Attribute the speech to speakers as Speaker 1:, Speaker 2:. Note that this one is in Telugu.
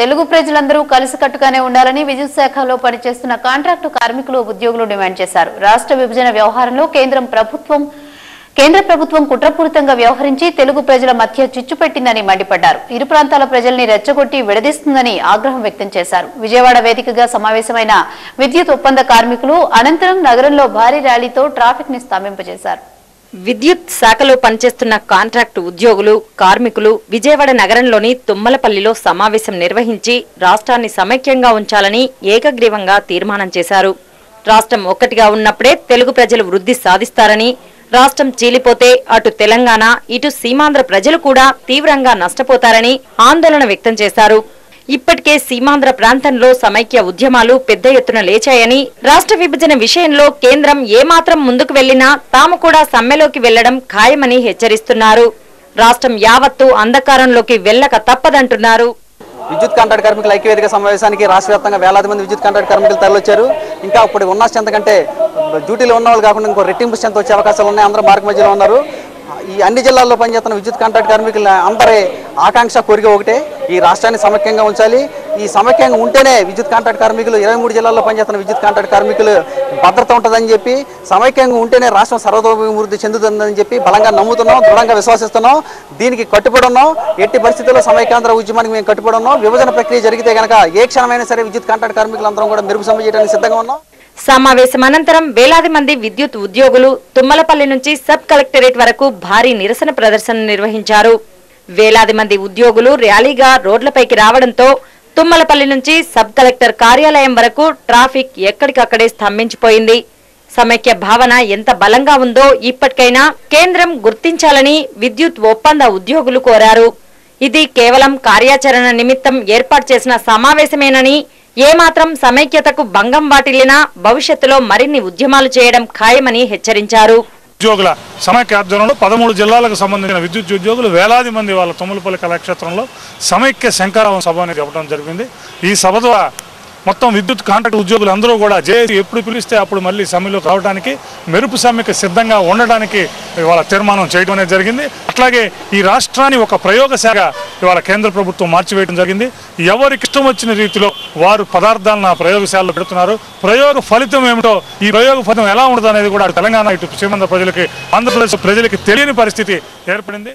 Speaker 1: తెలుగు ప్రజలందరూ కలిసికట్టుగానే ఉండాలని విద్యుత్ శాఖలో పనిచేస్తున్న కాంట్రాక్టు కార్మికులు ఉద్యోగులు డిమాండ్ చేశారు. రాష్ట్ర విభజన వ్యవహారంలో కేంద్ర ప్రభుత్వం కుట్రపూరితంగా వ్యవహరించి తెలుగు ప్రజల మధ్య చిచ్చు పెట్టిందని మండిపడ్డారు. ఇరు ప్రాంతాల ప్రజల్ని రెచ్చగొట్టి విడదీస్తుందని ఆగ్రహం వ్యక్తం చేశారు. విజయవాడ వేదికగా సమావేశమైన విద్యుత్ ఒప్పంద కార్మికులు అనంతరం నగరంలో భారీ ర్యాలీతో ట్రాఫిక్ ని స్తంభింపజేశారు.
Speaker 2: విద్యుత్ శాఖలో పనిచేస్తున్న కాంట్రాక్టు ఉద్యోగులు కార్మికులు విజయవాడ నగరంలోని తుమ్మలపల్లిలో సమావేశం నిర్వహించి రాష్ట్రాన్ని సమైక్యంగా ఉంచాలని ఏకగ్రీవంగా తీర్మానం చేశారు. రాష్ట్రం ఒక్కటిగా ఉన్నప్పుడే తెలుగు ప్రజలు వృద్ధి సాధిస్తారని, రాష్ట్రం చీలిపోతే అటు తెలంగాణ ఇటు సీమాంధ్ర ప్రజలు కూడా తీవ్రంగా నష్టపోతారని ఆందోళన వ్యక్తం చేశారు. ఇప్పటికే సీమాంధ్ర ప్రాంతంలో సమైక్య ఉద్యమాలు పెద్ద ఎత్తున లేచాయని, రాష్ట్ర విభజన విషయంలో కేంద్రం ఏమాత్రం ముందుకు వెళ్లినా తాము కూడా సమ్మెలోకి వెళ్లడం ఖాయమని హెచ్చరిస్తున్నారు. రాష్ట్రం యావత్తు అంధకారంలోకి వెళ్లక తప్పదంటున్నారు.
Speaker 3: విద్యుత్ కాంట్రాక్ట్ కార్మికుల ఐక్యవేదిక సమావేశానికి రాష్ట్ర వ్యాప్తంగా వేలాది మంది విద్యుత్ కాంట్రాక్ట్ కార్మికులు తరలివచ్చారు. ఇంకా ఇప్పుడు ఉన్న స్ట్రెంత్ కంటే డ్యూటీలో ఉన్న వాళ్ళు కాకుండా ఇంకో రెట్టింపు స్ట్రెంత్ వచ్చే అవకాశాలు ఉన్నాయి. అందరూ మార్గ మధ్యలో ఉన్నారు. ఈ అన్ని జిల్లాల్లో పనిచేస్తున్న విద్యుత్ కాంట్రాక్ట్ కార్మికుల అందరి ఆకాంక్ష కోరిక ఒకటే, ఈ రాష్ట్రాన్ని సమైక్యంగా ఉంచాలి. ఈ సమైక్యంగా ఉంటేనే విద్యుత్ కాంట్రాక్ట్ కార్మికులు 23 జిల్లాల్లో పనిచేస్తున్న విద్యుత్ కాంట్రాక్ట్ కార్మికులు భద్రత ఉంటుందని చెప్పి, సమైక్యంగా ఉంటేనే రాష్ట్రం సర్వతోభివృద్ధి చెందుతుందని చెప్పి బలంగా నమ్ముతున్నాం, దృఢంగా విశ్వసిస్తున్నాం. దీనికి కట్టుబడి ఉన్నాం. ఎట్టి పరిస్థితుల్లో సమైక్యాంధ్ర ఉద్యమానికి మేము కట్టుబడి ఉన్నాం. విభజన ప్రక్రియ జరిగితే కనుక ఏ క్షణమైనా సరే విద్యుత్ కాంట్రాక్ట్ కార్మికులందరం కూడా మెరుగు సమ్మె చేయడానికి సిద్ధంగా ఉన్నాం.
Speaker 2: సమావేశం అనంతరం వేలాది మంది విద్యుత్ ఉద్యోగులు తుమ్మలపల్లి నుంచి సబ్ కలెక్టరేట్ వరకు భారీ నిరసన ప్రదర్శన నిర్వహించారు. వేలాది మంది ఉద్యోగులు ర్యాలీగా రోడ్లపైకి రావడంతో తుమ్మలపల్లి నుంచి సబ్ కలెక్టర్ కార్యాలయం వరకు ట్రాఫిక్ ఎక్కడికక్కడే స్తంభించిపోయింది. సమైక్య భావన ఎంత బలంగా ఉందో ఇప్పటికైనా కేంద్రం గుర్తించాలని విద్యుత్ ఒప్పంద ఉద్యోగులు కోరారు. ఇది కేవలం కార్యాచరణ నిమిత్తం ఏర్పాటు చేసిన సమావేశమేనని, ఏమాత్రం సమైక్యతకు భంగం వాటిల్లినా భవిష్యత్తులో మరిన్ని ఉద్యమాలు చేయడం ఖాయమని హెచ్చరించారు.
Speaker 4: ఉద్యోగుల సమైక్య ఆధ్వర్యంలో 13 జిల్లాలకు సంబంధించిన విద్యుత్ ఉద్యోగులు వేలాది మంది వాళ్ళ తుమ్మలపల్లి కళాక్షేత్రంలో సమైక్య శంకరావం సభ అనేది చెప్పడం జరిగింది. ఈ సభ ద్వారా మొత్తం విద్యుత్ కాంట్రాక్ట్ ఉద్యోగులు అందరూ కూడా జేఏసీ ఎప్పుడు పిలిస్తే అప్పుడు మళ్ళీ సమ్మెలోకి రావడానికి, మెరుపు సమ్మెకి సిద్ధంగా ఉండడానికి ఇవాళ తీర్మానం చేయడం అనేది జరిగింది. అట్లాగే ఈ రాష్ట్రాన్ని ఒక ప్రయోగశాలగా ఇవాళ కేంద్ర ప్రభుత్వం మార్చివేయడం జరిగింది. ఎవరికి ఇష్టం వచ్చిన రీతిలో వారు పదార్థాలను ఆ ప్రయోగశాలలో పెడుతున్నారు. ప్రయోగ ఫలితం ఏమిటో, ఈ ప్రయోగ ఫలితం ఎలా ఉండదు అనేది కూడా తెలంగాణ ఇటు సీమాంధ్ర ప్రజలకి, ఆంధ్రప్రదేశ్ ప్రజలకి తెలియని పరిస్థితి ఏర్పడింది.